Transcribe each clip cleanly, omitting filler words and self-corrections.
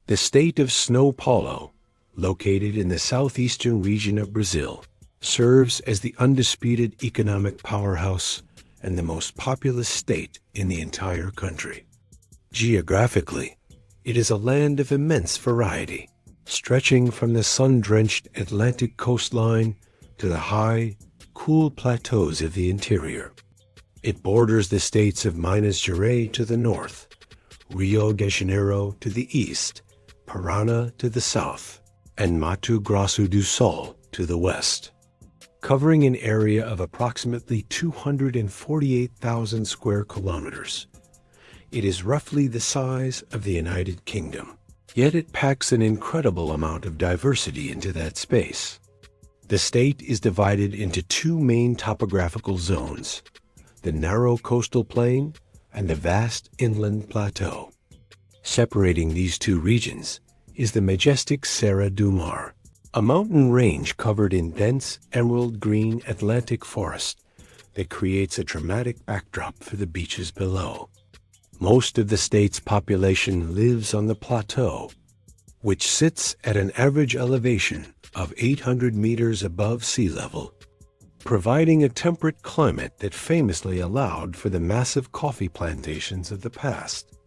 The state of São Paulo, located in the southeastern region of Brazil, serves as the undisputed economic powerhouse and the most populous state in the entire country. Geographically, it is a land of immense variety, stretching from the sun-drenched Atlantic coastline to the high, cool plateaus of the interior. It borders the states of Minas Gerais to the north, Rio de Janeiro to the east, Paraná to the south, and Mato Grosso do Sul to the west. Covering an area of approximately 248,000 square kilometers, it is roughly the size of the United Kingdom. Yet it packs an incredible amount of diversity into that space. The state is divided into two main topographical zones, the narrow coastal plain and the vast inland plateau. Separating these two regions is the majestic Serra do Mar, a mountain range covered in dense emerald green Atlantic forest that creates a dramatic backdrop for the beaches below. Most of the state's population lives on the plateau, which sits at an average elevation of 800 meters above sea level, providing a temperate climate that famously allowed for the massive coffee plantations of the past.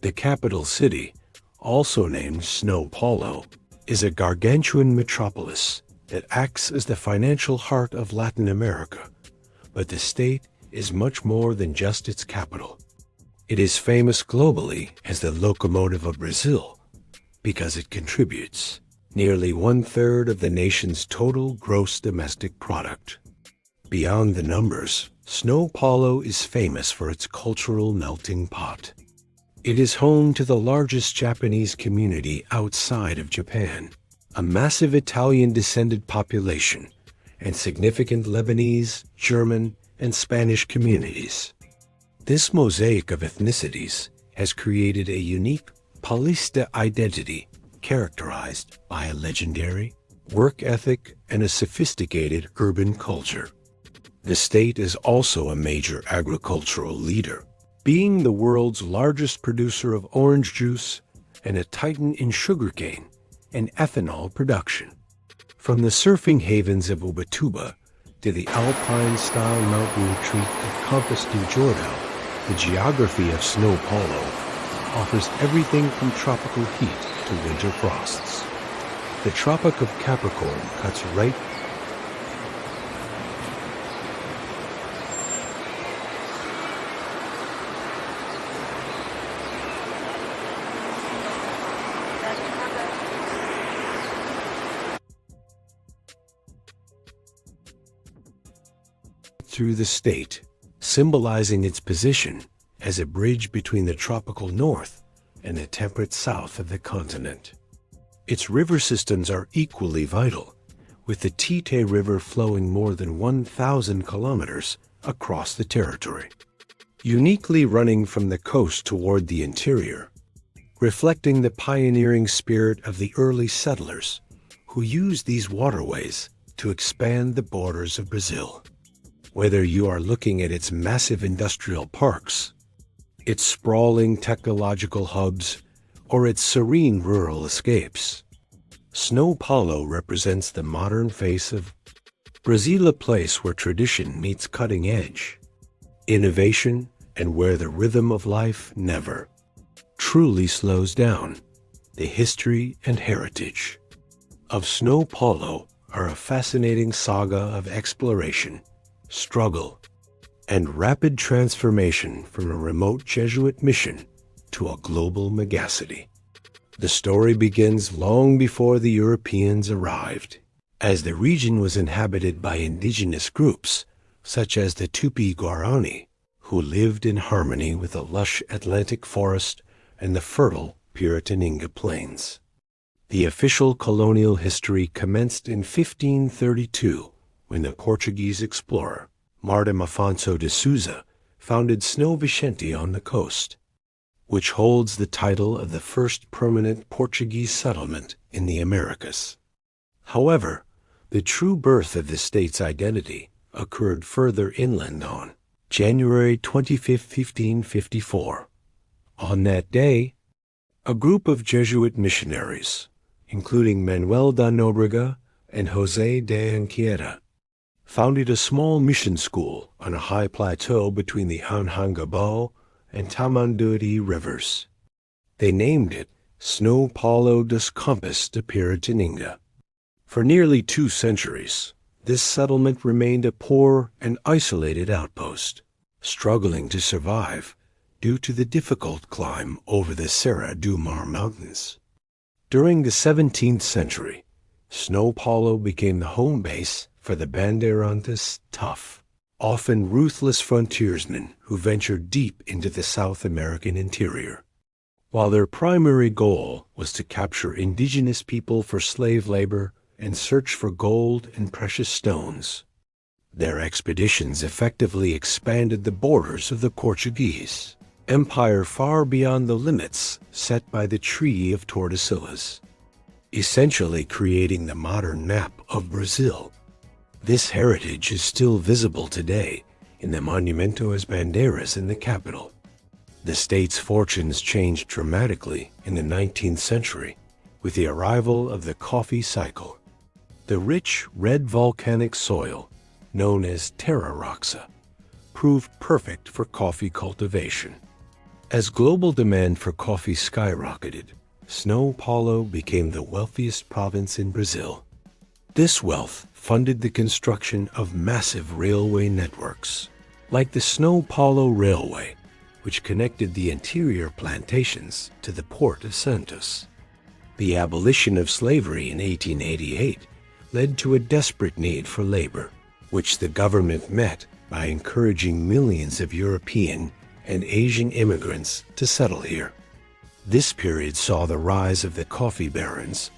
The capital city, also named São Paulo, is a gargantuan metropolis that acts as the financial heart of Latin America, but the state is much more than just its capital. It is famous globally as the locomotive of Brazil because it contributes nearly 1/3 of the nation's total gross domestic product. Beyond the numbers, São Paulo is famous for its cultural melting pot. It is home to the largest Japanese community outside of Japan, a massive Italian-descended population, and significant Lebanese, German, and Spanish communities. This mosaic of ethnicities has created a unique Paulista identity characterized by a legendary work ethic and a sophisticated urban culture. The state is also a major agricultural leader, being the world's largest producer of orange juice and a titan in sugarcane and ethanol production. From the surfing havens of Ubatuba to the alpine-style mountain retreat of Campos do Jordão, the geography of São Paulo offers everything from tropical heat to winter frosts. The Tropic of Capricorn cuts right through the state, symbolizing its position as a bridge between the tropical north and the temperate south of the continent. Its river systems are equally vital, with the Tietê River flowing more than 1,000 kilometers across the territory, uniquely running from the coast toward the interior, reflecting the pioneering spirit of the early settlers who used these waterways to expand the borders of Brazil. Whether you are looking at its massive industrial parks, its sprawling technological hubs, or its serene rural escapes, São Paulo represents the modern face of Brazil, a place where tradition meets cutting edge, innovation, and where the rhythm of life never truly slows down. The history and heritage of São Paulo are a fascinating saga of exploration, struggle, and rapid transformation from a remote Jesuit mission to a global megacity. The story begins long before the Europeans arrived, as the region was inhabited by indigenous groups such as the Tupi-Guarani, who lived in harmony with the lush Atlantic forest and the fertile Piratininga plains. The official colonial history commenced in 1532 when the Portuguese explorer Martim Afonso de Souza founded São Vicente on the coast, which holds the title of the first permanent Portuguese settlement in the Americas. However, the true birth of the state's identity occurred further inland on January 25, 1554. On that day, A group of Jesuit missionaries, including Manuel da Nóbrega and José de Anchieta, founded a small mission school on a high plateau between the Anhangabal and Tamanduati rivers. They named it São Paulo dos Campos de Piratininga. For nearly 2 centuries, this settlement remained a poor and isolated outpost, struggling to survive due to the difficult climb over the Serra do Mar mountains. During the 17th century, São Paulo became the home base for the Bandeirantes, tough, often ruthless frontiersmen who ventured deep into the South American interior. While their primary goal was to capture indigenous people for slave labor and search for gold and precious stones, their expeditions effectively expanded the borders of the Portuguese empire far beyond the limits set by the Treaty of Tordesillas, essentially creating the modern map of Brazil. This heritage is still visible today in the Monumento às Bandeiras in the capital. The state's fortunes changed dramatically in the 19th century with the arrival of the coffee cycle. The rich red volcanic soil, known as terra roxa, proved perfect for coffee cultivation. As global demand for coffee skyrocketed, São Paulo became the wealthiest province in Brazil. This wealth funded the construction of massive railway networks, like the São Paulo Railway, which connected the interior plantations to the port of Santos. The abolition of slavery in 1888 led to a desperate need for labor, which the government met by encouraging millions of European and Asian immigrants to settle here. This period saw the rise of the coffee barons,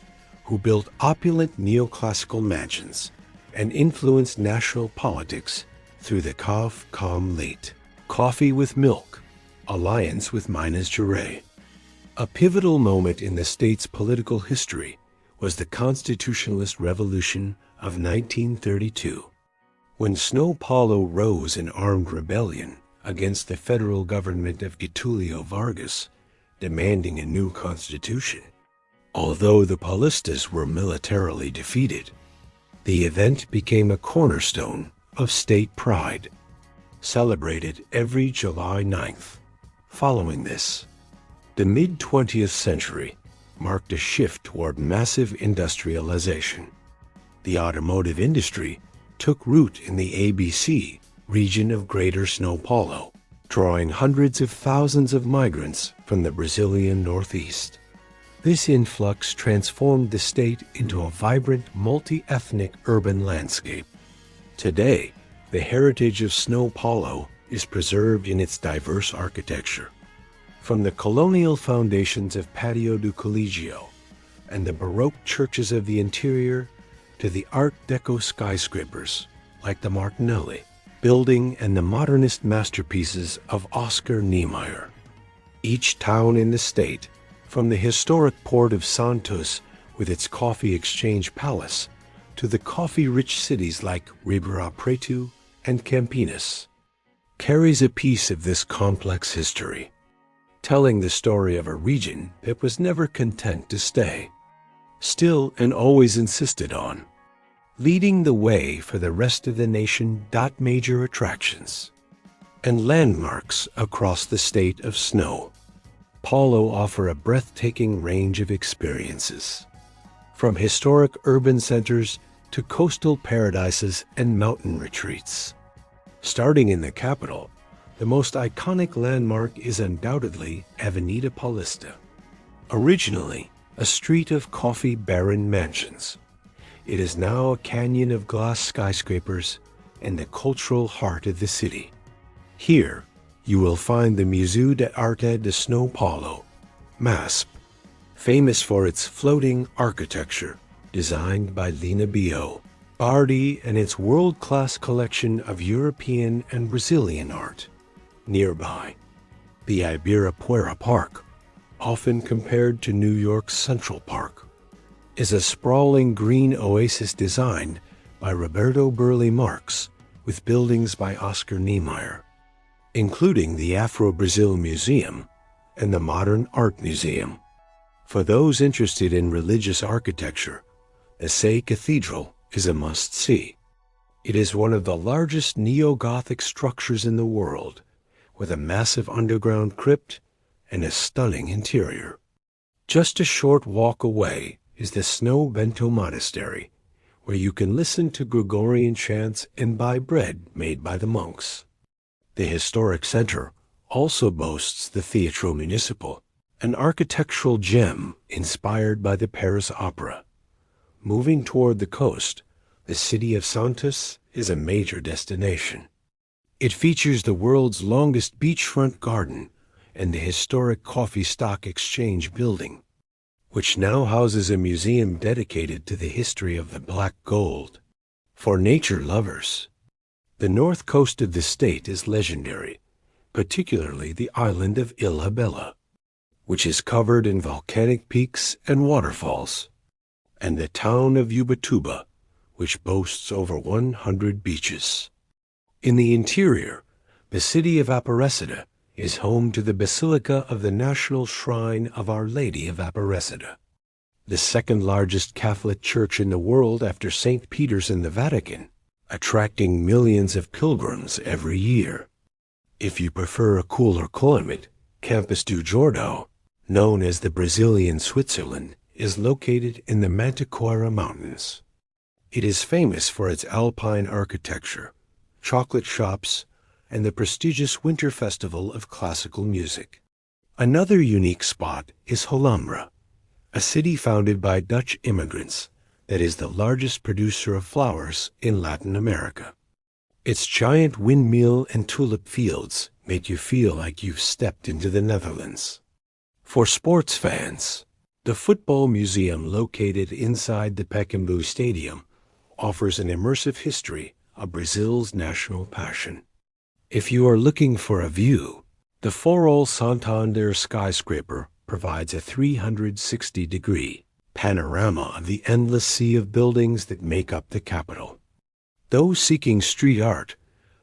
who built opulent neoclassical mansions and influenced national politics through the Café com Leite, coffee with milk, alliance with Minas Gerais. A pivotal moment in the state's political history was the Constitutionalist Revolution of 1932, when São Paulo rose in armed rebellion against the federal government of Getúlio Vargas, demanding a new constitution. Although the Paulistas were militarily defeated, the event became a cornerstone of state pride, celebrated every July 9th. Following this, the mid-20th century marked a shift toward massive industrialization. The automotive industry took root in the ABC region of Greater São Paulo, drawing hundreds of thousands of migrants from the Brazilian Northeast. This influx transformed the state into a vibrant, multi-ethnic urban landscape. Today, the heritage of São Paulo is preserved in its diverse architecture. From the colonial foundations of Patio do Colégio and the Baroque churches of the interior to the Art Deco skyscrapers like the Martinelli building and the modernist masterpieces of Oscar Niemeyer. Each town in the state, from the historic port of Santos with its coffee exchange palace to the coffee-rich cities like Ribeirão Preto and Campinas, carries a piece of this complex history, telling the story of a region that was never content to stay, still and always insisted on, leading the way for the rest of the nation. Major attractions and landmarks across the state of São Paulo offer a breathtaking range of experiences, from historic urban centers to coastal paradises and mountain retreats. Starting in the capital, the most iconic landmark is undoubtedly Avenida Paulista. Originally a street of coffee baron mansions, it is now a canyon of glass skyscrapers and the cultural heart of the city. Here, you will find the Museu de Arte de São Paulo, MASP, famous for its floating architecture designed by Lina Bio Bardi and its world-class collection of European and Brazilian art. Nearby, the Ibirapuera Park, often compared to New York's Central Park, is a sprawling green oasis designed by Roberto Burle Marx with buildings by Oscar Niemeyer, including the Afro-Brazil Museum and the Modern Art Museum. For those interested in religious architecture, Assay Cathedral is a must-see. It is one of the largest Neo-Gothic structures in the world, with a massive underground crypt and a stunning interior. Just a short walk away is the São Bento Monastery, where you can listen to Gregorian chants and buy bread made by the monks. The historic center also boasts the Teatro Municipal, an architectural gem inspired by the Paris Opera. Moving toward the coast, the city of Santos is a major destination. It features the world's longest beachfront garden and the historic Coffee Stock Exchange building, which now houses a museum dedicated to the history of the black gold. For nature lovers, the north coast of the state is legendary, particularly the island of Ilha Bela, which is covered in volcanic peaks and waterfalls, and the town of Ubatuba, which boasts over 100 beaches. In the interior, the city of Aparecida is home to the Basilica of the National Shrine of Our Lady of Aparecida, the second largest Catholic church in the world after St. Peter's in the Vatican, attracting millions of pilgrims every year. If you prefer a cooler climate, Campos do Jordão, known as the Brazilian Switzerland, is located in the Mantiqueira Mountains. It is famous for its alpine architecture, chocolate shops, and the prestigious Winter Festival of Classical Music. Another unique spot is Holambra, a city founded by Dutch immigrants that is the largest producer of flowers in Latin America. Its giant windmill and tulip fields make you feel like you've stepped into the Netherlands. For sports fans, the football museum located inside the Pacaembu Stadium offers an immersive history of Brazil's national passion. If you are looking for a view, the Farol Santander skyscraper provides a 360-degree panorama of the endless sea of buildings that make up the capital. Those seeking street art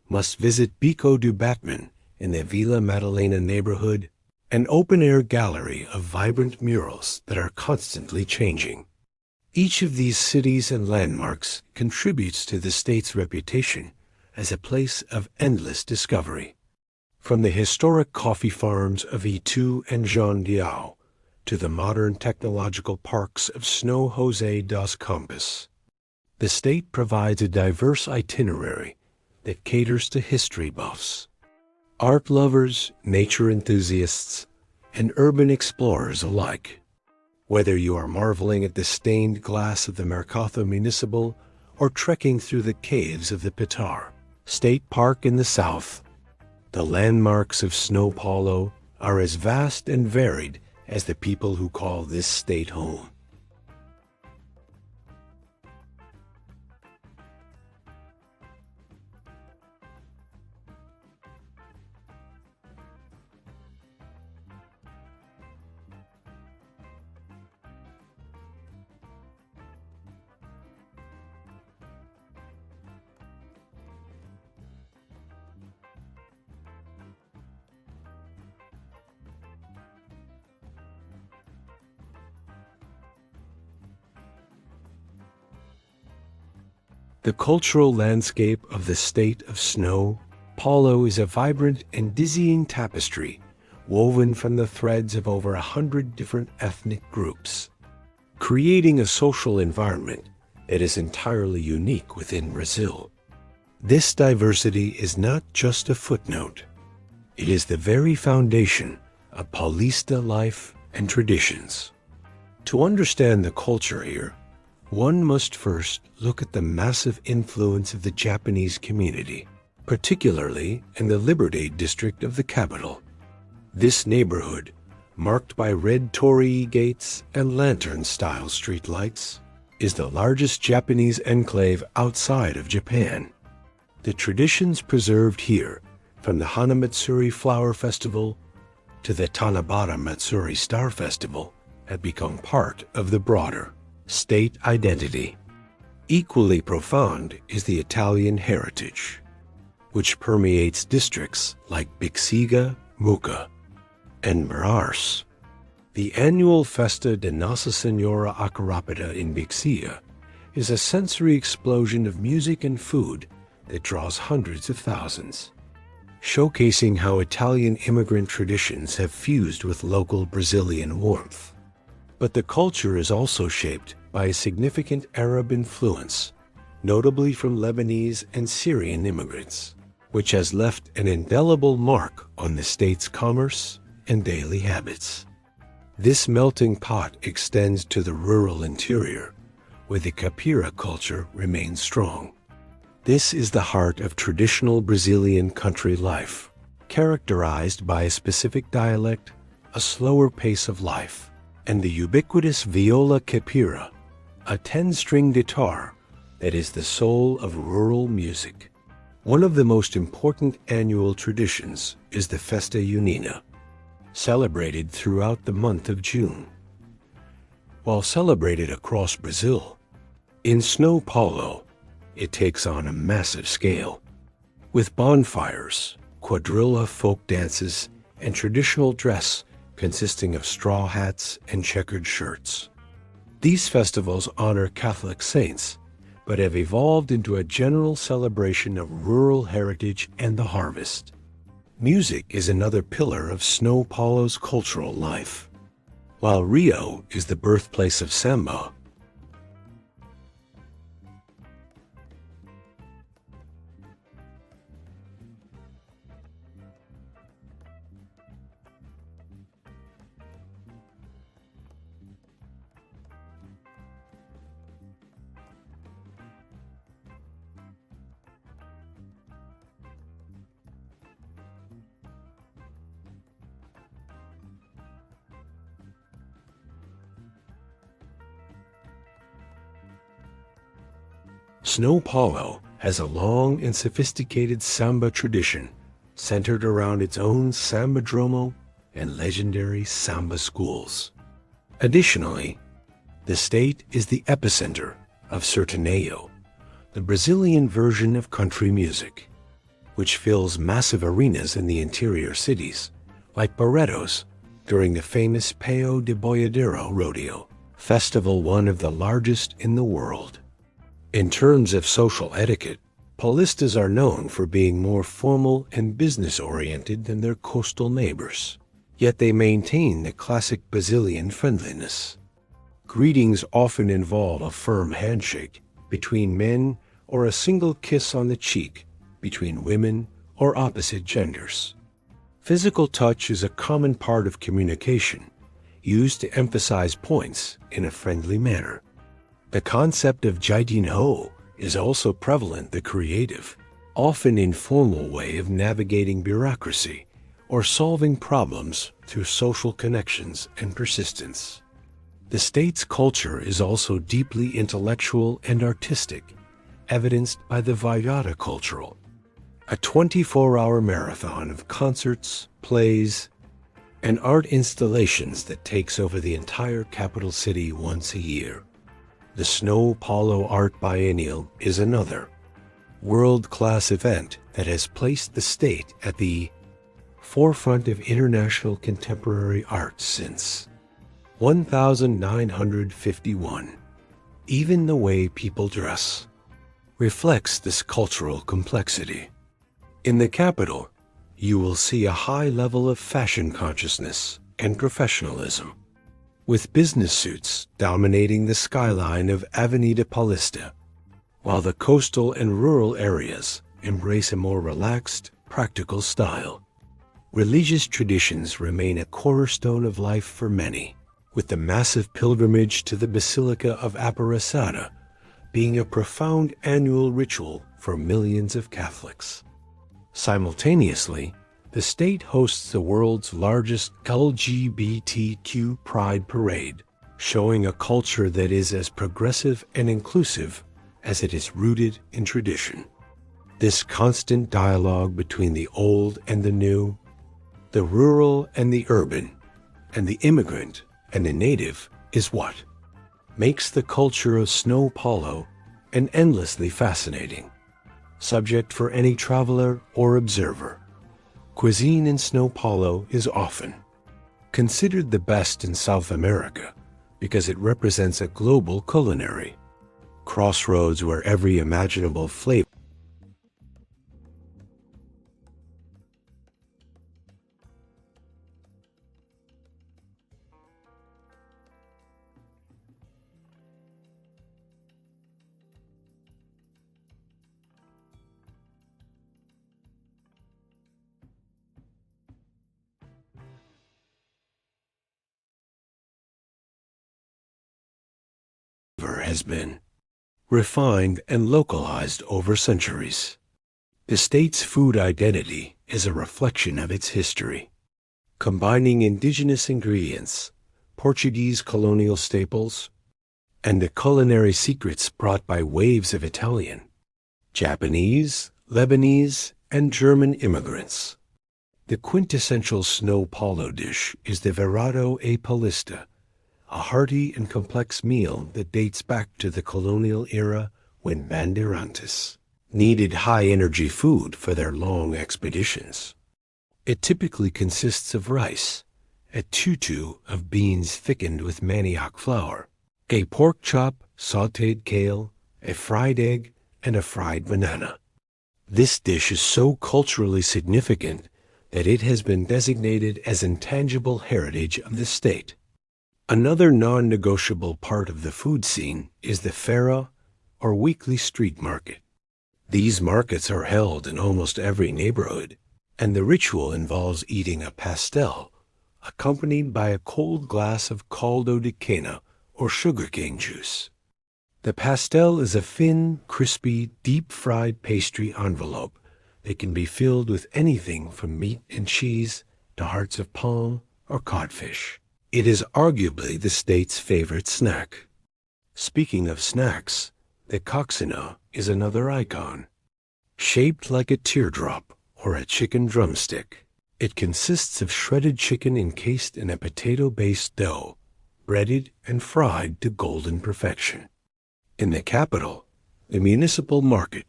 must visit Beco do Batman in the Vila Madalena neighborhood, an open-air gallery of vibrant murals that are constantly changing. Each of these cities and landmarks contributes to the state's reputation as a place of endless discovery. From the historic coffee farms of Itu and João Diao to the modern technological parks of São José dos Campos, the state provides a diverse itinerary that caters to history buffs, art lovers, nature enthusiasts, and urban explorers alike. Whether you are marveling at the stained glass of the Mercado Municipal or trekking through the caves of the Pitar State Park in the south, the landmarks of São Paulo are as vast and varied as the people who call this state home. The cultural landscape of the state of São Paulo is a vibrant and dizzying tapestry woven from the threads of over 100 different ethnic groups, creating a social environment that is entirely unique within Brazil. This diversity is not just a footnote. It is the very foundation of Paulista life and traditions. To understand the culture here, one must first look at the massive influence of the Japanese community, particularly in the Liberty district of the capital. This neighborhood, marked by red torii gates and lantern-style streetlights, is the largest Japanese enclave outside of Japan. The traditions preserved here, from the Hanamatsuri Flower Festival to the Tanabata Matsuri Star Festival, have become part of the broader state identity. Equally profound is the Italian heritage, which permeates districts like Bexiga, Muca, and Manaus. The annual Festa de Nossa Senhora Aparecida in Bixia is a sensory explosion of music and food that draws hundreds of thousands, showcasing how Italian immigrant traditions have fused with local Brazilian warmth. But the culture is also shaped by a significant Arab influence, notably from Lebanese and Syrian immigrants, which has left an indelible mark on the state's commerce and daily habits. This melting pot extends to the rural interior, where the caipira culture remains strong. This is the heart of traditional Brazilian country life, characterized by a specific dialect, a slower pace of life, and the ubiquitous viola caipira, a 10-string guitar that is the soul of rural music. One of the most important annual traditions is the Festa Junina, celebrated throughout the month of June. While celebrated across Brazil, in São Paulo, it takes on a massive scale, with bonfires, quadrilla folk dances, and traditional dress consisting of straw hats and checkered shirts. These festivals honor Catholic saints, but have evolved into a general celebration of rural heritage and the harvest. Music is another pillar of São Paulo's cultural life. While Rio is the birthplace of samba, São Paulo has a long and sophisticated samba tradition centered around its own sambadromo and legendary samba schools. Additionally, the state is the epicenter of sertanejo, the Brazilian version of country music, which fills massive arenas in the interior cities, like Barretos during the famous Paio de Boiadeiro rodeo festival, one of the largest in the world. In terms of social etiquette, Paulistas are known for being more formal and business-oriented than their coastal neighbors, yet they maintain the classic Brazilian friendliness. Greetings often involve a firm handshake between men or a single kiss on the cheek between women or opposite genders. Physical touch is a common part of communication, used to emphasize points in a friendly manner. The concept of jeitinho is also prevalent, the creative, often informal way of navigating bureaucracy or solving problems through social connections and persistence. The state's culture is also deeply intellectual and artistic, evidenced by the Vaiada Cultural, a 24-hour marathon of concerts, plays, and art installations that takes over the entire capital city once a year. The São Paulo Art Biennial is another world-class event that has placed the state at the forefront of international contemporary art since 1951. Even the way people dress reflects this cultural complexity. In the capital, you will see a high level of fashion consciousness and professionalism, with business suits dominating the skyline of Avenida Paulista, while the coastal and rural areas embrace a more relaxed, practical style. Religious traditions remain a cornerstone of life for many, with the massive pilgrimage to the Basilica of Aparecida being a profound annual ritual for millions of Catholics. Simultaneously, the state hosts the world's largest LGBTQ pride parade, showing a culture that is as progressive and inclusive as it is rooted in tradition. This constant dialogue between the old and the new, the rural and the urban, and the immigrant and the native is what makes the culture of São Paulo an endlessly fascinating subject for any traveler or observer. Cuisine in São Paulo is often considered the best in South America because it represents a global culinary crossroads where every imaginable flavor has been refined and localized over centuries. The state's food identity is a reflection of its history, combining indigenous ingredients, Portuguese colonial staples, and the culinary secrets brought by waves of Italian, Japanese, Lebanese, and German immigrants. The quintessential São Paulo dish is the Virado a Paulista, a hearty and complex meal that dates back to the colonial era when bandeirantes needed high-energy food for their long expeditions. It typically consists of rice, a tutu of beans thickened with manioc flour, a pork chop, sautéed kale, a fried egg, and a fried banana. This dish is so culturally significant that it has been designated as intangible heritage of the state. Another non-negotiable part of the food scene is the feira, or weekly street market. These markets are held in almost every neighborhood, and the ritual involves eating a pastel, accompanied by a cold glass of caldo de cana, or sugarcane juice. The pastel is a thin, crispy, deep-fried pastry envelope that can be filled with anything from meat and cheese to hearts of palm or codfish. It is arguably the state's favorite snack. Speaking of snacks, the coxinha is another icon. Shaped like a teardrop or a chicken drumstick, it consists of shredded chicken encased in a potato-based dough, breaded and fried to golden perfection. In the capital, the municipal market,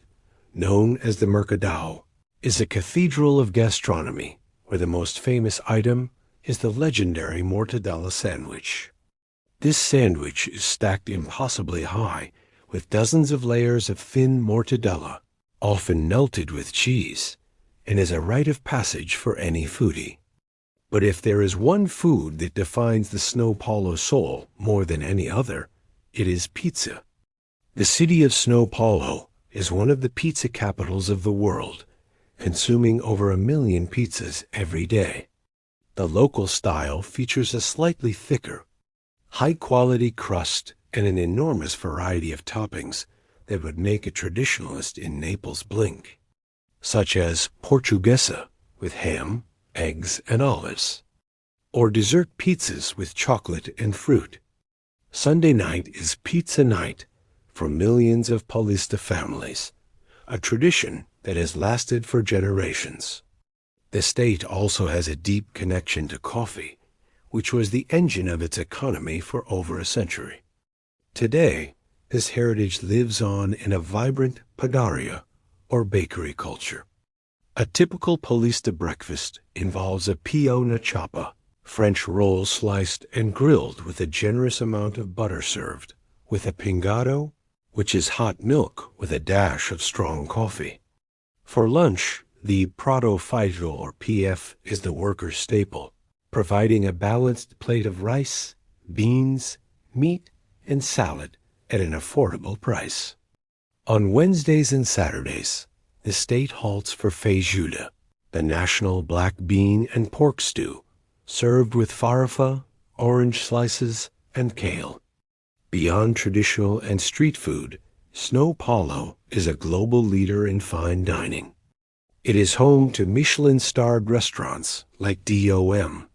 known as the Mercadao, is a cathedral of gastronomy where the most famous item is the legendary mortadella sandwich. This sandwich is stacked impossibly high with dozens of layers of thin mortadella, often melted with cheese, and is a rite of passage for any foodie. But if there is one food that defines the São Paulo soul more than any other, it is pizza. The city of São Paulo is one of the pizza capitals of the world, consuming over 1 million pizzas every day. The local style features a slightly thicker, high-quality crust and an enormous variety of toppings that would make a traditionalist in Naples blink, such as portuguesa with ham, eggs, and olives, or dessert pizzas with chocolate and fruit. Sunday night is pizza night for millions of Paulista families, a tradition that has lasted for generations. The state also has a deep connection to coffee, which was the engine of its economy for over a century. Today, this heritage lives on in a vibrant padaria, or bakery culture. A typical Paulista breakfast involves a pão na chapa, French roll sliced and grilled with a generous amount of butter served, with a pingado, which is hot milk with a dash of strong coffee. For lunch, the prato feito, or PF, is the worker's staple, providing a balanced plate of rice, beans, meat, and salad at an affordable price. On Wednesdays and Saturdays, the state halts for feijuda, the national black bean and pork stew, served with farofa, orange slices, and kale. Beyond traditional and street food, São Paulo is a global leader in fine dining. It is home to Michelin-starred restaurants like DOM,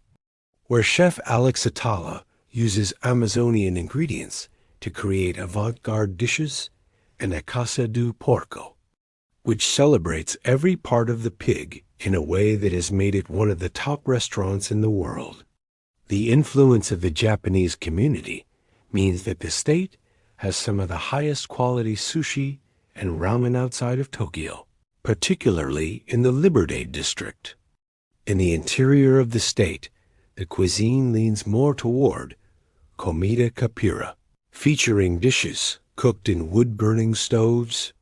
where chef Alex Atala uses Amazonian ingredients to create avant-garde dishes, and a Casa do Porco, which celebrates every part of the pig in a way that has made it one of the top restaurants in the world. The influence of the Japanese community means that the state has some of the highest quality sushi and ramen outside of Tokyo, particularly in the Liberté district. In the interior of the state, the cuisine leans more toward comida caipira, featuring dishes cooked in wood-burning stoves,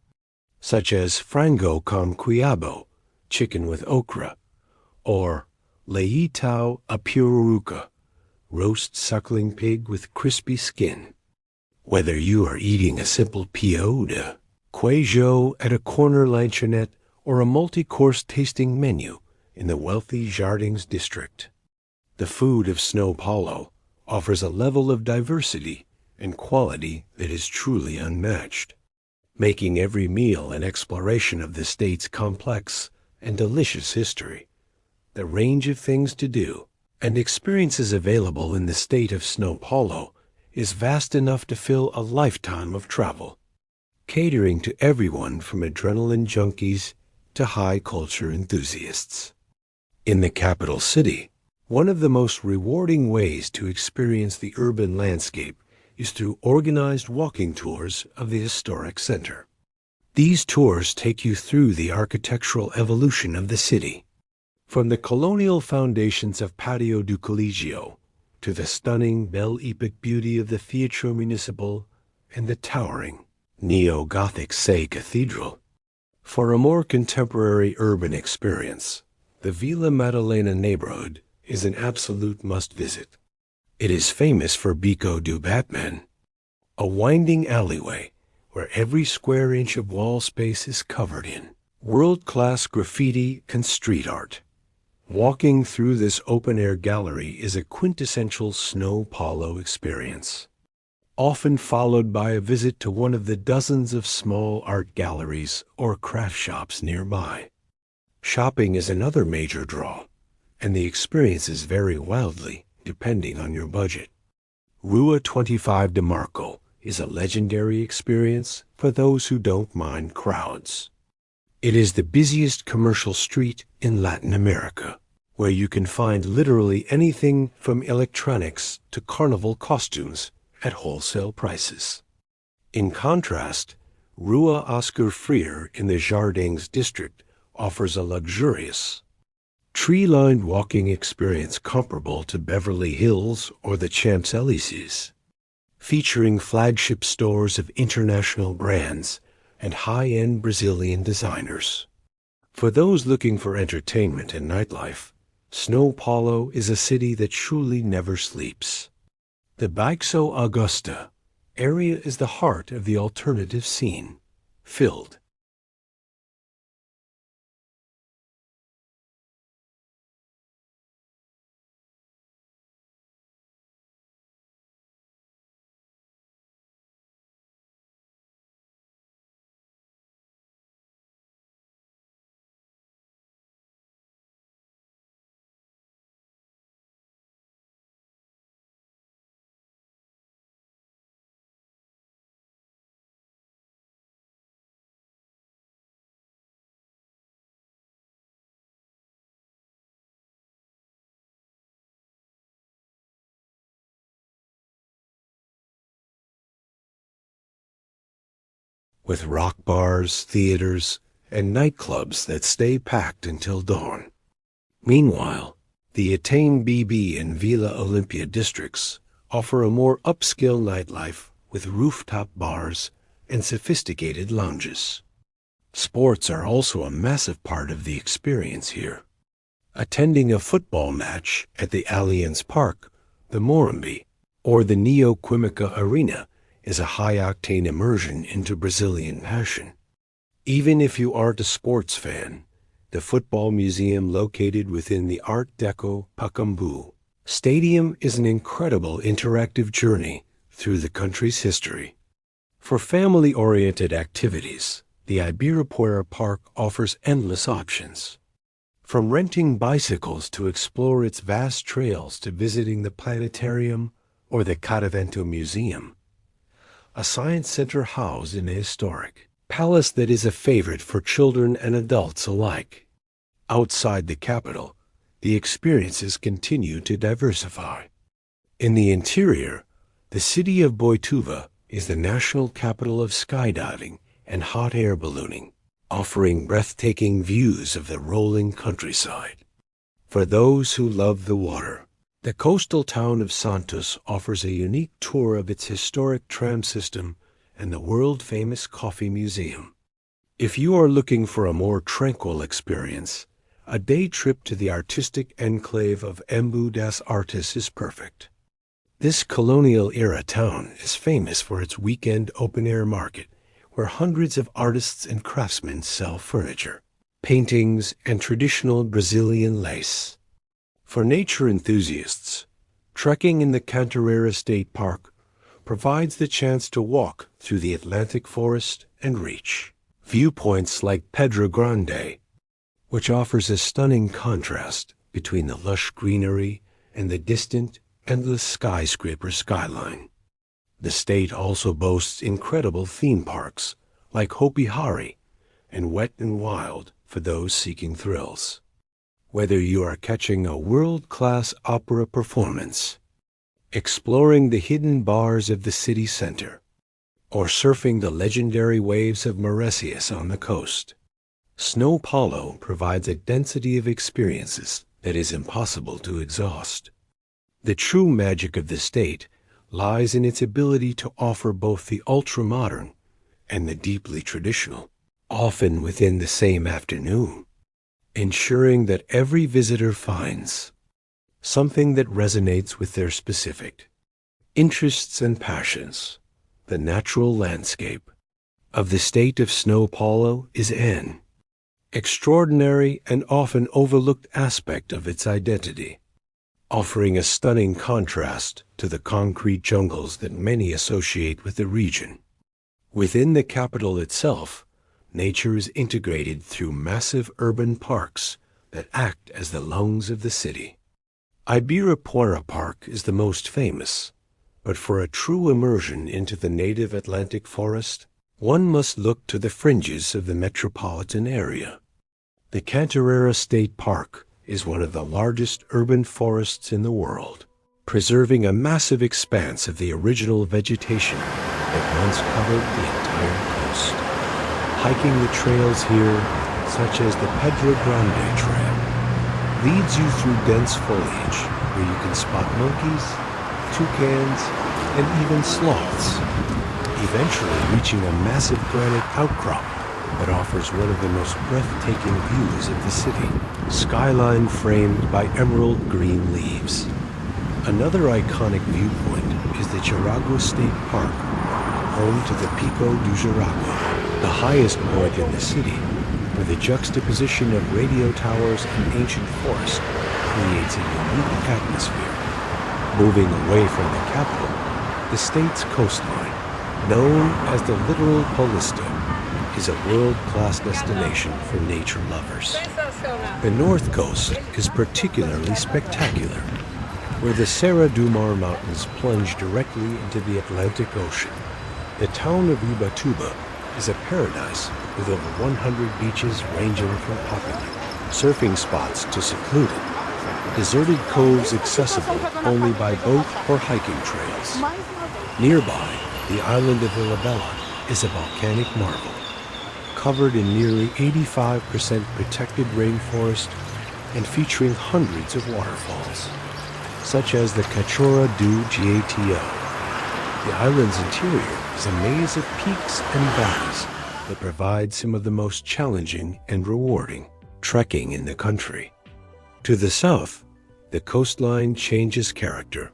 such as frango con quiabo, chicken with okra, or leitão a pururuca, roast suckling pig with crispy skin. Whether you are eating a simple pio de queijo at a corner lanchonette or a multi-course tasting menu in the wealthy Jardins district, the food of São Paulo offers a level of diversity and quality that is truly unmatched, making every meal an exploration of the state's complex and delicious history. The range of things to do and experiences available in the state of São Paulo is vast enough to fill a lifetime of travel, catering to everyone from adrenaline junkies to high culture enthusiasts. In the capital city, one of the most rewarding ways to experience the urban landscape is through organized walking tours of the historic center. These tours take you through the architectural evolution of the city, from the colonial foundations of Patio do Colégio to the stunning Belle Epoque beauty of the Teatro Municipal and the towering Neo-Gothic Sé Cathedral. For a more contemporary urban experience, the Vila Madalena neighborhood is an absolute must-visit. It is famous for Beco do Batman, a winding alleyway where every square inch of wall space is covered in world-class graffiti and street art. Walking through this open-air gallery is a quintessential São Paulo experience, often followed by a visit to one of the dozens of small art galleries or craft shops nearby. Shopping is another major draw, and the experiences vary wildly depending on your budget. Rua 25 de Marco is a legendary experience for those who don't mind crowds. It is the busiest commercial street in Latin America, where you can find literally anything from electronics to carnival costumes at wholesale prices. In contrast, Rua Oscar Freire in the Jardins district offers a luxurious, tree-lined walking experience comparable to Beverly Hills or the Champs-Élysées, featuring flagship stores of international brands and high-end Brazilian designers. For those looking for entertainment and nightlife, São Paulo is a city that truly never sleeps. The Baixo Augusta area is the heart of the alternative scene, filled with rock bars, theaters, and nightclubs that stay packed until dawn. Meanwhile, the Itaim BB and Vila Olympia districts offer a more upscale nightlife with rooftop bars and sophisticated lounges. Sports are also a massive part of the experience here. Attending a football match at the Allianz Park, the Morumbi, or the Neo-Química Arena is a high-octane immersion into Brazilian passion. Even if you aren't a sports fan, the football museum located within the Art Deco Pacaembu Stadium is an incredible interactive journey through the country's history. For family-oriented activities, the Ibirapuera Park offers endless options. From renting bicycles to explore its vast trails to visiting the planetarium or the Catavento Museum, a science center housed in a historic palace that is a favorite for children and adults alike. Outside the capital, the experiences continue to diversify. In the interior, the city of Boituva is the national capital of skydiving and hot air ballooning, offering breathtaking views of the rolling countryside. For those who love the water, The coastal town of Santos offers a unique tour of its historic tram system and the world-famous coffee museum. If you are looking for a more tranquil experience, a day trip to the artistic enclave of Embu das Artes is perfect. This colonial-era town is famous for its weekend open-air market, where hundreds of artists and craftsmen sell furniture, paintings, and traditional Brazilian lace. For nature enthusiasts, trekking in the Cantareira State Park provides the chance to walk through the Atlantic forest and reach viewpoints like Pedra Grande, which offers a stunning contrast between the lush greenery and the distant, endless skyscraper skyline. The state also boasts incredible theme parks like Hopi Hari and Wet n Wild for those seeking thrills. Whether you are catching a world-class opera performance, exploring the hidden bars of the city center, or surfing the legendary waves of Mauritius on the coast, São Paulo provides a density of experiences that is impossible to exhaust. The true magic of the state lies in its ability to offer both the ultra-modern and the deeply traditional, often within the same afternoon, ensuring that every visitor finds something that resonates with their specific interests and passions. The natural landscape of the state of São Paulo is an extraordinary and often overlooked aspect of its identity, offering a stunning contrast to the concrete jungles that many associate with the region. Within the capital itself, nature is integrated through massive urban parks that act as the lungs of the city. Ibirapuera Park is the most famous, but for a true immersion into the native Atlantic forest, one must look to the fringes of the metropolitan area. The Cantareira State Park is one of the largest urban forests in the world, preserving a massive expanse of the original vegetation that once covered the entire coast. Hiking the trails here, such as the Pedra Grande Trail, leads you through dense foliage where you can spot monkeys, toucans, and even sloths, eventually reaching a massive granite outcrop that offers one of the most breathtaking views of the city, skyline framed by emerald green leaves. Another iconic viewpoint is the Jaraguá State Park, home to the Pico do Jaraguá, the highest point in the city, where the juxtaposition of radio towers and ancient forest creates a unique atmosphere. Moving away from the capital, the state's coastline, known as the Littoral Paulista, is a world-class destination for nature lovers. The North Coast is particularly spectacular, where the Serra do Mar Mountains plunge directly into the Atlantic Ocean. The town of Ubatuba is a paradise with over 100 beaches ranging from popular surfing spots to secluded, deserted coves accessible only by boat or hiking trails. Nearby, the island of Ilhabela is a volcanic marvel, covered in nearly 85% protected rainforest and featuring hundreds of waterfalls, such as the Cachorro do Gato. The island's interior is a maze of peaks and valleys that provide some of the most challenging and rewarding trekking in the country. To the south, the coastline changes character,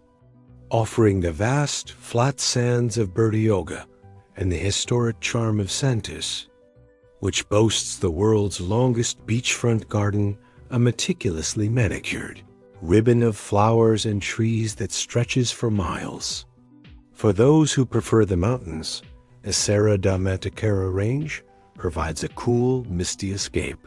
offering the vast, flat sands of Bertioga and the historic charm of Santos, which boasts the world's longest beachfront garden, a meticulously manicured ribbon of flowers and trees that stretches for miles. For those who prefer the mountains, the Serra da Mantiqueira range provides a cool, misty escape.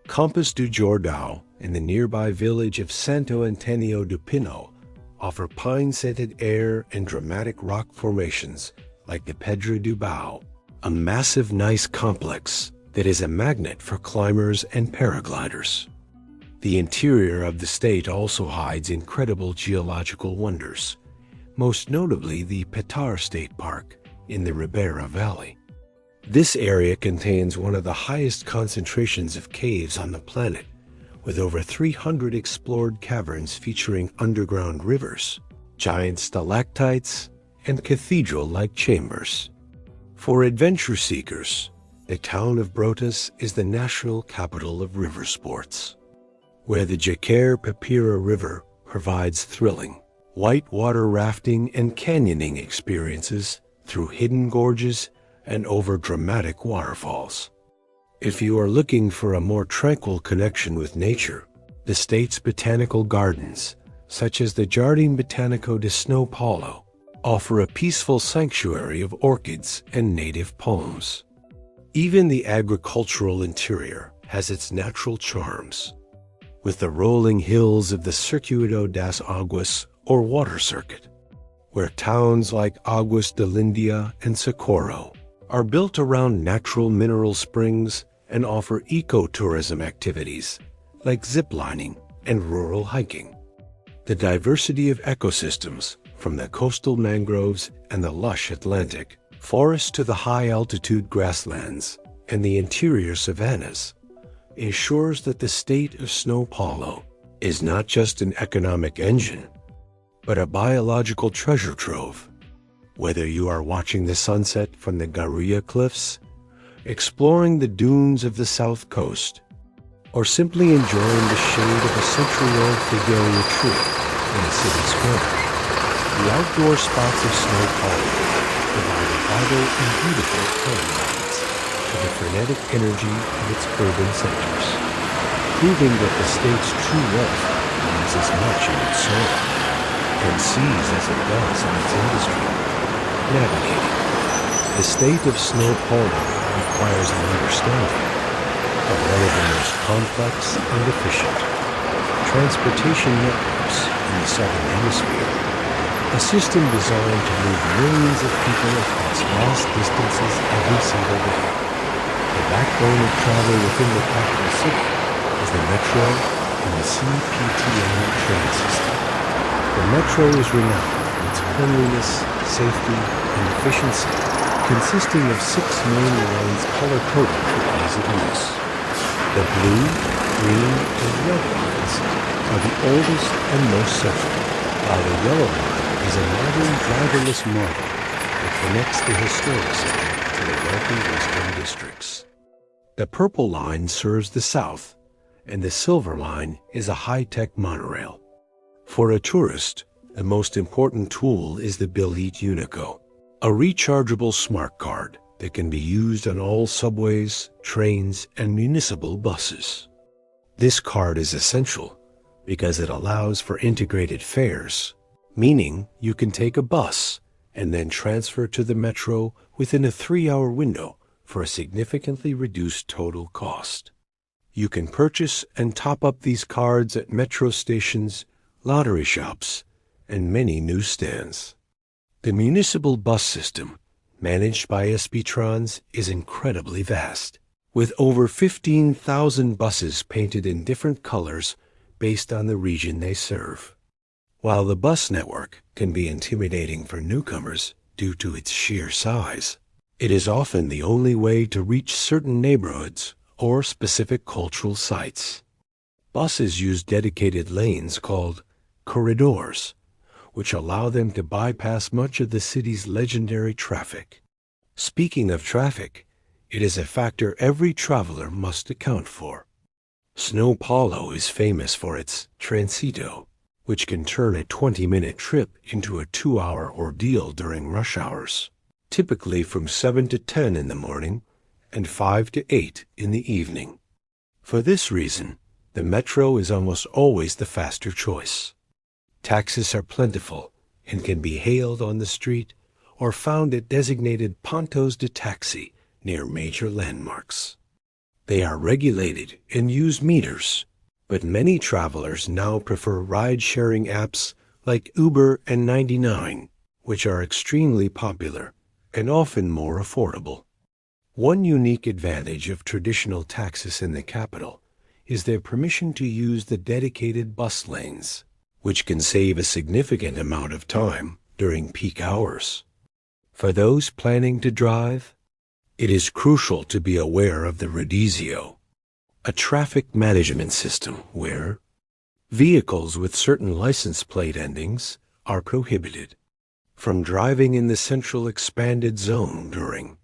Campos do Jordão and the nearby village of Santo Antônio do Pino offer pine-scented air and dramatic rock formations like the Pedra do Bau, a massive gneiss complex that is a magnet for climbers and paragliders. The interior of the state also hides incredible geological wonders, most notably the Petar State Park in the Ribeira Valley. This area contains one of the highest concentrations of caves on the planet, with over 300 explored caverns featuring underground rivers, giant stalactites, and cathedral-like chambers. For adventure seekers, the town of Brotas is the national capital of river sports, where the Jacar-Papira River provides thrilling, whitewater rafting and canyoning experiences through hidden gorges and over dramatic waterfalls. If you are looking for a more tranquil connection with nature, the state's botanical gardens, such as the Jardim Botânico de São Paulo, offer a peaceful sanctuary of orchids and native palms. Even the agricultural interior has its natural charms, with the rolling hills of the Circuito das Águas, or water circuit, where towns like Águas de Lindia and Socorro are built around natural mineral springs and offer ecotourism activities like ziplining and rural hiking. The diversity of ecosystems, from the coastal mangroves and the lush Atlantic forests to the high-altitude grasslands and the interior savannas, ensures that the state of São Paulo is not just an economic engine, but a biological treasure trove. Whether you are watching the sunset from the Garuya Cliffs, exploring the dunes of the south coast, or simply enjoying the shade of a century-old figueria tree in a city square, the outdoor spots of São Paulo provide a vital and beautiful counterbalance to the frenetic energy of its urban centers, proving that the state's true wealth lies as much in its soul and sees as it does in its industry. Navigating the state of São Paulo requires an understanding of one of the most complex and efficient transportation networks in the southern hemisphere, a system designed to move millions of people across vast distances every single day. The backbone of travel within the capital city is the metro and the CPTM train system. The metro is renowned for its cleanliness, safety, and efficiency, consisting of 6 main lines color-coded for ease of use. The blue, green, and red lines are the oldest and most central, while the yellow line is a modern driverless model that connects the historic city to the wealthy western districts. The purple line serves the south, and the silver line is a high-tech monorail. For a tourist, the most important tool is the Bilhete Único, a rechargeable smart card that can be used on all subways, trains, and municipal buses. This card is essential because it allows for integrated fares, meaning you can take a bus and then transfer to the metro within a 3-hour window for a significantly reduced total cost. You can purchase and top up these cards at metro stations, lottery shops, and many newsstands. The municipal bus system, managed by SP-Trans, is incredibly vast, with over 15,000 buses painted in different colors based on the region they serve. While the bus network can be intimidating for newcomers due to its sheer size, it is often the only way to reach certain neighborhoods or specific cultural sites. Buses use dedicated lanes called corridors, which allow them to bypass much of the city's legendary traffic. Speaking of traffic, it is a factor every traveler must account for. São Paulo is famous for its transito, which can turn a 20-minute trip into a 2-hour ordeal during rush hours, typically from 7 to 10 in the morning and 5 to 8 in the evening. For this reason, the metro is almost always the faster choice. Taxis are plentiful and can be hailed on the street or found at designated pontos de taxi near major landmarks. They are regulated and use meters, but many travelers now prefer ride-sharing apps like Uber and 99, which are extremely popular and often more affordable. One unique advantage of traditional taxis in the capital is their permission to use the dedicated bus lanes, which can save a significant amount of time during peak hours. For those planning to drive, it is crucial to be aware of the rodizio, a traffic management system where vehicles with certain license plate endings are prohibited from driving in the central expanded zone during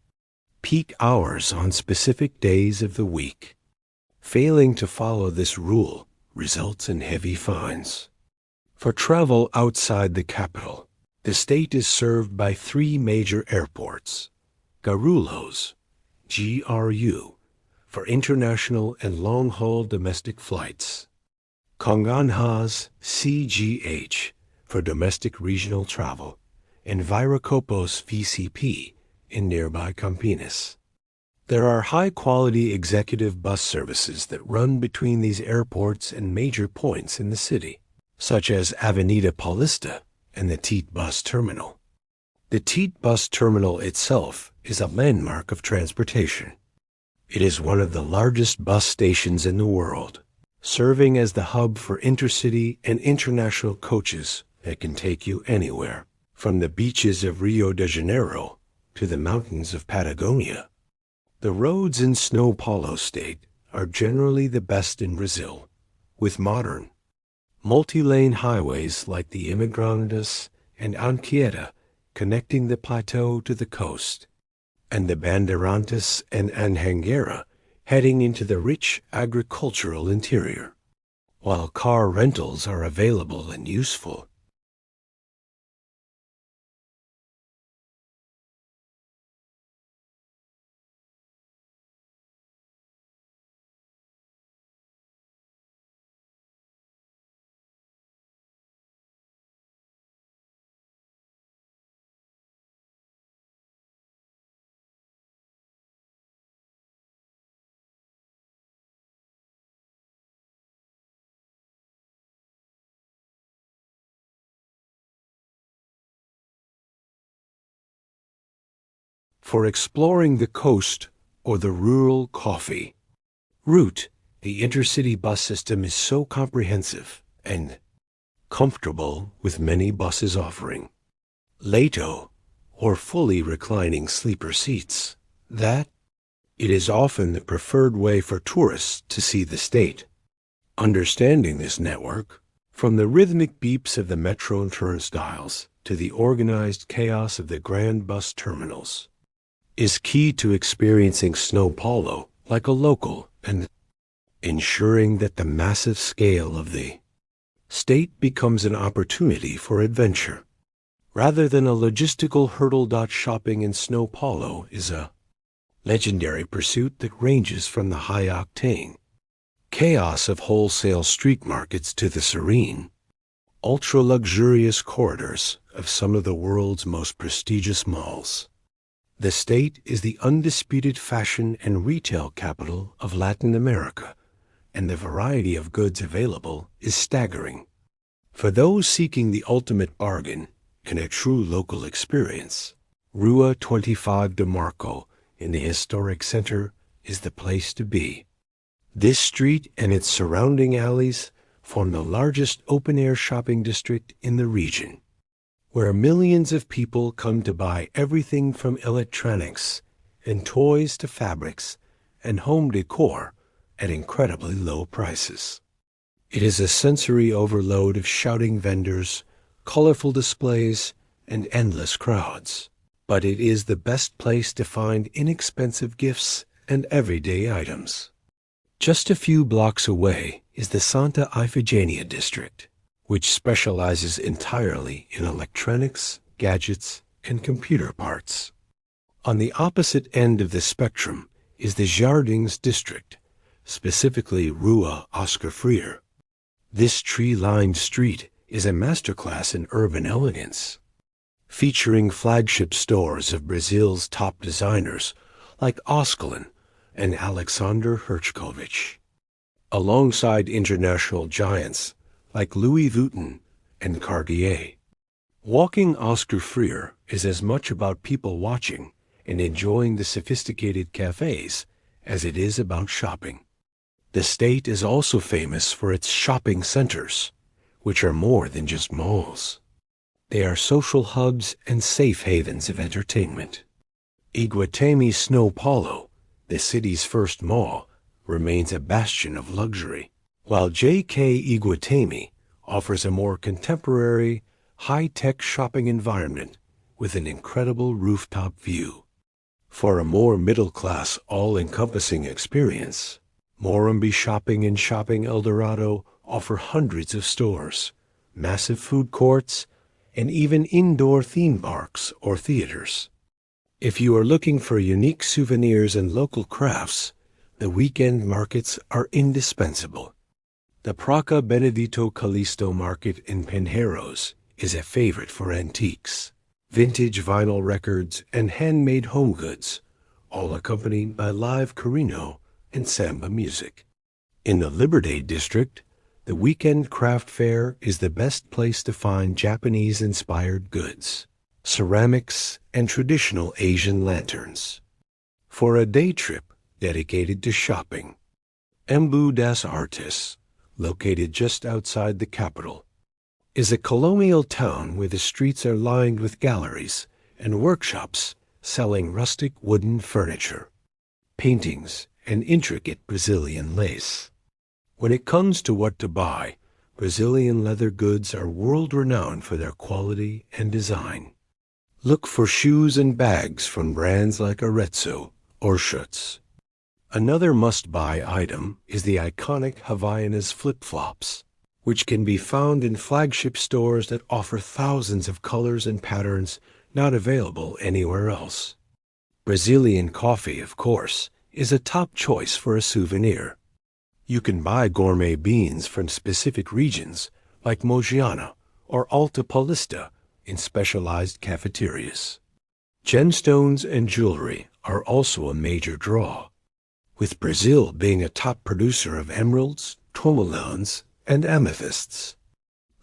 peak hours on specific days of the week. Failing to follow this rule results in heavy fines. For travel outside the capital, the state is served by 3 major airports: Guarulhos, GRU, for international and long-haul domestic flights; Congonhas, CGH, for domestic regional travel; and Viracopos, VCP, in nearby Campinas. There are high-quality executive bus services that run between these airports and major points in the city, such as Avenida Paulista and the Tite Bus Terminal. The Tite Bus Terminal itself is a landmark of transportation. It is one of the largest bus stations in the world, serving as the hub for intercity and international coaches that can take you anywhere, from the beaches of Rio de Janeiro to the mountains of Patagonia. The roads in São Paulo State are generally the best in Brazil, with modern, multi-lane highways like the Imigrantes and Anchieta connecting the plateau to the coast, and the Bandeirantes and Anhanguera heading into the rich agricultural interior, while car rentals are available and useful. For exploring the coast or the rural coffee route, the intercity bus system is so comprehensive and comfortable, with many buses offering Leito, or fully reclining sleeper seats, that it is often the preferred way for tourists to see the state. Understanding this network, from the rhythmic beeps of the metro turnstiles to the organized chaos of the grand bus terminals, is key to experiencing São Paulo like a local and ensuring that the massive scale of the state becomes an opportunity for adventure, rather than a logistical hurdle. Shopping in São Paulo is a legendary pursuit that ranges from the high-octane chaos of wholesale street markets to the serene, ultra-luxurious corridors of some of the world's most prestigious malls. The state is the undisputed fashion and retail capital of Latin America, and the variety of goods available is staggering. For those seeking the ultimate bargain and a true local experience, Rua 25 de Marco in the historic center is the place to be. This street and its surrounding alleys form the largest open-air shopping district in the region, where millions of people come to buy everything from electronics and toys to fabrics and home decor at incredibly low prices. It is a sensory overload of shouting vendors, colorful displays, and endless crowds. But it is the best place to find inexpensive gifts and everyday items. Just a few blocks away is the Santa Ifigenia district, which specializes entirely in electronics, gadgets, and computer parts. On the opposite end of the spectrum is the Jardins district, specifically Rua Oscar Freire. This tree-lined street is a masterclass in urban elegance, featuring flagship stores of Brazil's top designers like Osklen and Alexander Herchkovich, alongside international giants like Louis Vuitton and Cartier. Walking Oscar Freire is as much about people watching and enjoying the sophisticated cafes as it is about shopping. The state is also famous for its shopping centers, which are more than just malls. They are social hubs and safe havens of entertainment. Iguatemi São Paulo, the city's first mall, remains a bastion of luxury, while J.K. Iguatemi offers a more contemporary, high-tech shopping environment with an incredible rooftop view. For a more middle-class, all-encompassing experience, Morumbi Shopping and Shopping Eldorado offer hundreds of stores, massive food courts, and even indoor theme parks or theaters. If you are looking for unique souvenirs and local crafts, the weekend markets are indispensable. The Praca Benedito Callisto Market in Pinheiros is a favorite for antiques, vintage vinyl records, and handmade home goods, all accompanied by live carino and samba music. In the Liberty District, the weekend craft fair is the best place to find Japanese-inspired goods, ceramics, and traditional Asian lanterns. For a day trip dedicated to shopping, Embu das Artes, located just outside the capital, is a colonial town where the streets are lined with galleries and workshops selling rustic wooden furniture, paintings, and intricate Brazilian lace. When it comes to what to buy, Brazilian leather goods are world-renowned for their quality and design. Look for shoes and bags from brands like Arezzo or Schutz. Another must-buy item is the iconic Havaianas flip-flops, which can be found in flagship stores that offer thousands of colors and patterns not available anywhere else. Brazilian coffee, of course, is a top choice for a souvenir. You can buy gourmet beans from specific regions like Mogiana or Alta Paulista in specialized cafeterias. Gemstones and jewelry are also a major draw, with Brazil being a top producer of emeralds, tourmalines, and amethysts.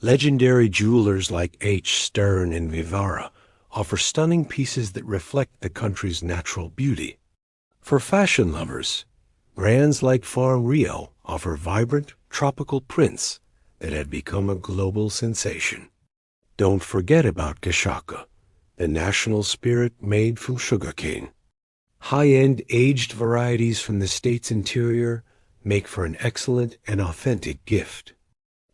Legendary jewelers like H. Stern and Vivara offer stunning pieces that reflect the country's natural beauty. For fashion lovers, brands like Farm Rio offer vibrant, tropical prints that have become a global sensation. Don't forget about cachaça, the national spirit made from sugarcane. High-end aged varieties from the state's interior make for an excellent and authentic gift.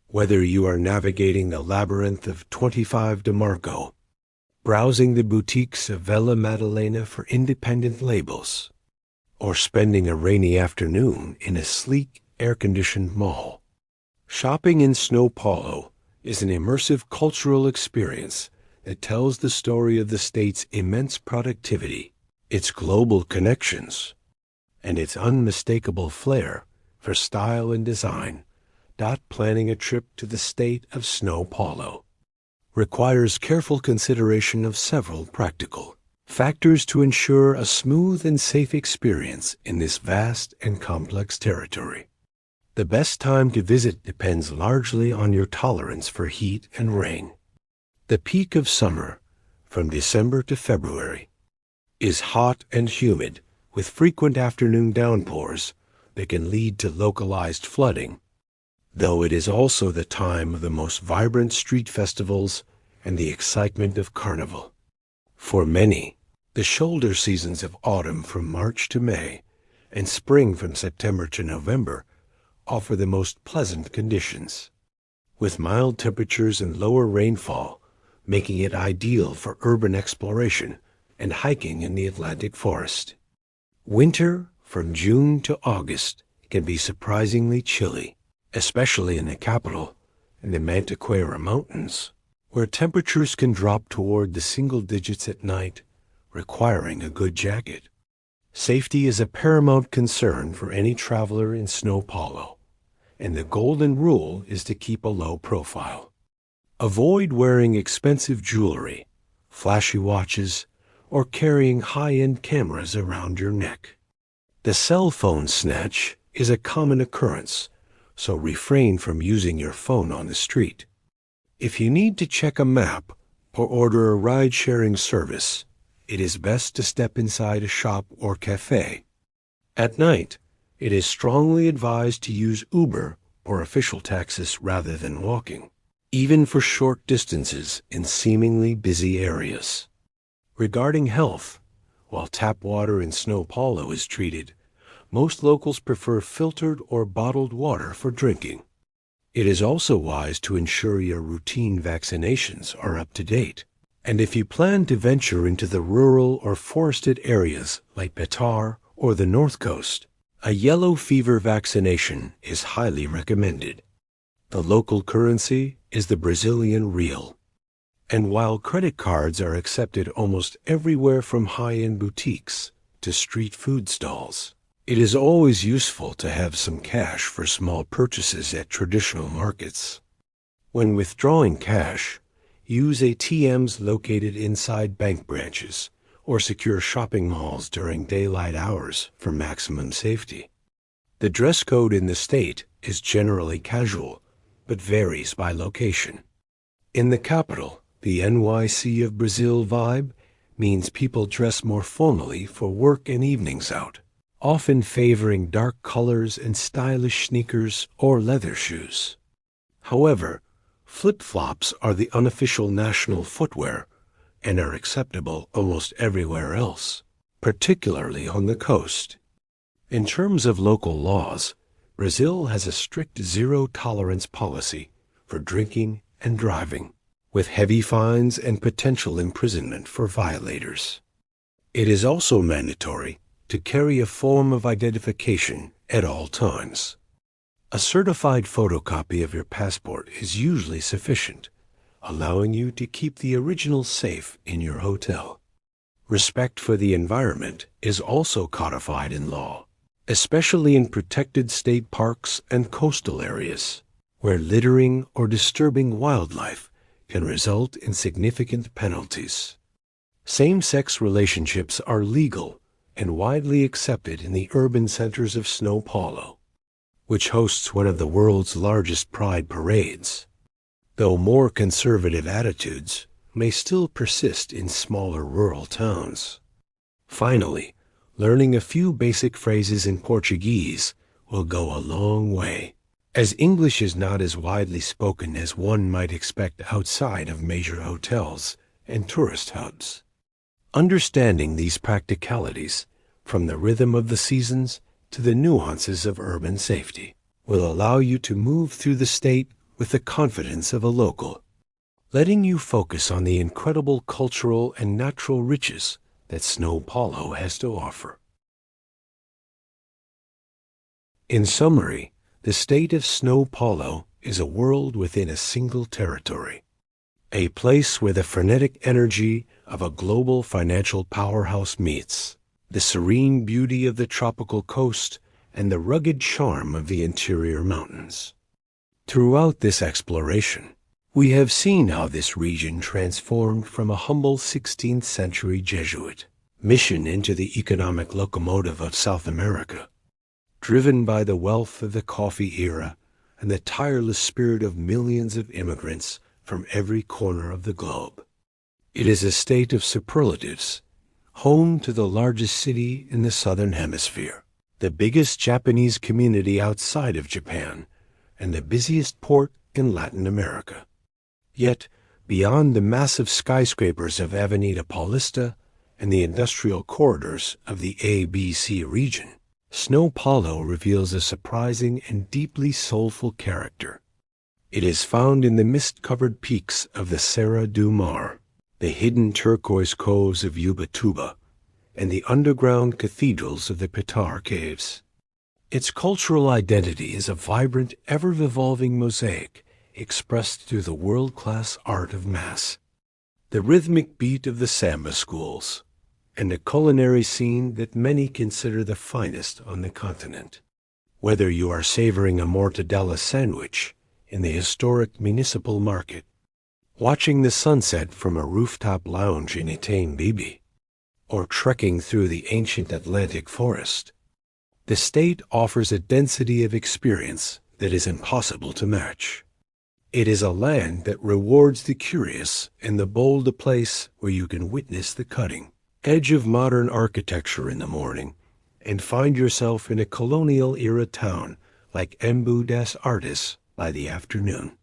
Whether you are navigating the labyrinth of 25 de Marco, browsing the boutiques of Vila Madalena for independent labels, or spending a rainy afternoon in a sleek, air-conditioned mall, shopping in São Paulo is an immersive cultural experience that tells the story of the state's immense productivity, its global connections, and its unmistakable flair for style and design. Planning a trip to the state of São Paulo requires careful consideration of several practical factors to ensure a smooth and safe experience in this vast and complex territory. The best time to visit depends largely on your tolerance for heat and rain. The peak of summer, from December to February, is hot and humid, with frequent afternoon downpours that can lead to localized flooding, though it is also the time of the most vibrant street festivals and the excitement of Carnival. For many, the shoulder seasons of autumn from March to May and spring from September to November offer the most pleasant conditions, with mild temperatures and lower rainfall, making it ideal for urban exploration and hiking in the Atlantic forest. Winter, from June to August, can be surprisingly chilly, especially in the capital and the Mantiqueira Mountains, where temperatures can drop toward the single digits at night, requiring a good jacket. Safety is a paramount concern for any traveler in São Paulo, and the golden rule is to keep a low profile. Avoid wearing expensive jewelry, flashy watches, or carrying high-end cameras around your neck. The cell phone snatch is a common occurrence, so refrain from using your phone on the street. If you need to check a map or order a ride-sharing service, it is best to step inside a shop or cafe. At night, it is strongly advised to use Uber or official taxis rather than walking, even for short distances in seemingly busy areas. Regarding health, while tap water in São Paulo is treated, most locals prefer filtered or bottled water for drinking. It is also wise to ensure your routine vaccinations are up to date. And if you plan to venture into the rural or forested areas like Betar or the North Coast, a yellow fever vaccination is highly recommended. The local currency is the Brazilian real. And while credit cards are accepted almost everywhere from high-end boutiques to street food stalls, it is always useful to have some cash for small purchases at traditional markets. When withdrawing cash, use ATMs located inside bank branches or secure shopping malls during daylight hours for maximum safety. The dress code in the state is generally casual, but varies by location. In the capital, the NYC of Brazil vibe means people dress more formally for work and evenings out, often favoring dark colors and stylish sneakers or leather shoes. However, flip-flops are the unofficial national footwear and are acceptable almost everywhere else, particularly on the coast. In terms of local laws, Brazil has a strict zero-tolerance policy for drinking and driving, with heavy fines and potential imprisonment for violators. It is also mandatory to carry a form of identification at all times. A certified photocopy of your passport is usually sufficient, allowing you to keep the original safe in your hotel. Respect for the environment is also codified in law, especially in protected state parks and coastal areas, where littering or disturbing wildlife can result in significant penalties. Same-sex relationships are legal and widely accepted in the urban centers of São Paulo, which hosts one of the world's largest pride parades, though more conservative attitudes may still persist in smaller rural towns. Finally, learning a few basic phrases in Portuguese will go a long way, as English is not as widely spoken as one might expect outside of major hotels and tourist hubs. Understanding these practicalities, from the rhythm of the seasons to the nuances of urban safety, will allow you to move through the state with the confidence of a local, letting you focus on the incredible cultural and natural riches that São Paulo has to offer. In summary, the state of São Paulo is a world within a single territory, a place where the frenetic energy of a global financial powerhouse meets the serene beauty of the tropical coast and the rugged charm of the interior mountains. Throughout this exploration, we have seen how this region transformed from a humble 16th century Jesuit mission into the economic locomotive of South America, driven by the wealth of the coffee era and the tireless spirit of millions of immigrants from every corner of the globe. It is a state of superlatives, home to the largest city in the Southern Hemisphere, the biggest Japanese community outside of Japan, and the busiest port in Latin America. Yet, beyond the massive skyscrapers of Avenida Paulista and the industrial corridors of the ABC region, São Paulo reveals a surprising and deeply soulful character. It is found in the mist-covered peaks of the Serra do Mar, the hidden turquoise coves of Ubatuba, and the underground cathedrals of the Pitar Caves. Its cultural identity is a vibrant, ever-evolving mosaic expressed through the world-class art of MASP, the rhythmic beat of the samba schools, and a culinary scene that many consider the finest on the continent. Whether you are savoring a mortadella sandwich in the historic municipal market, watching the sunset from a rooftop lounge in Itaim Bibi, or trekking through the ancient Atlantic forest, the state offers a density of experience that is impossible to match. It is a land that rewards the curious and the bold, a place where you can witness the cutting edge of modern architecture in the morning and find yourself in a colonial-era town like Embu das Artes by the afternoon.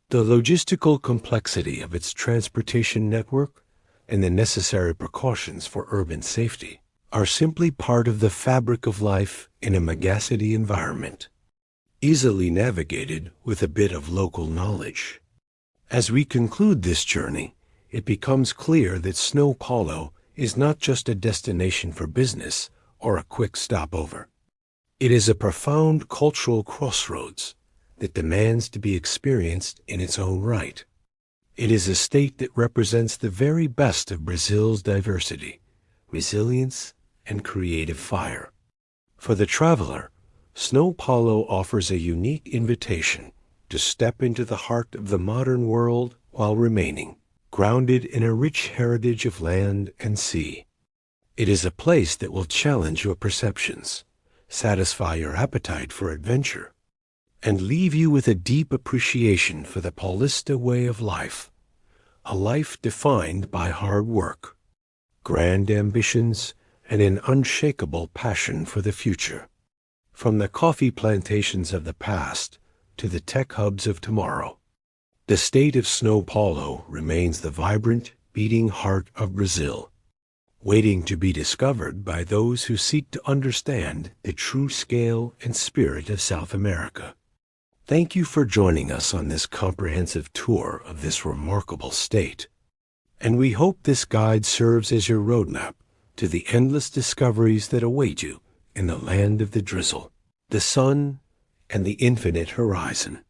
The logistical complexity of its transportation network and the necessary precautions for urban safety are simply part of the fabric of life in a megacity environment, easily navigated with a bit of local knowledge. As we conclude this journey, it becomes clear that São Paulo is not just a destination for business or a quick stopover. It is a profound cultural crossroads that demands to be experienced in its own right. It is a state that represents the very best of Brazil's diversity, resilience, and creative fire. For the traveler, São Paulo offers a unique invitation to step into the heart of the modern world while remaining grounded in a rich heritage of land and sea. It is a place that will challenge your perceptions, satisfy your appetite for adventure, and leave you with a deep appreciation for the Paulista way of life, a life defined by hard work, grand ambitions, and an unshakable passion for the future. From the coffee plantations of the past to the tech hubs of tomorrow, the state of São Paulo remains the vibrant, beating heart of Brazil, waiting to be discovered by those who seek to understand the true scale and spirit of South America. Thank you for joining us on this comprehensive tour of this remarkable state, and we hope this guide serves as your roadmap to the endless discoveries that await you in the land of the drizzle, the sun, and the infinite horizon.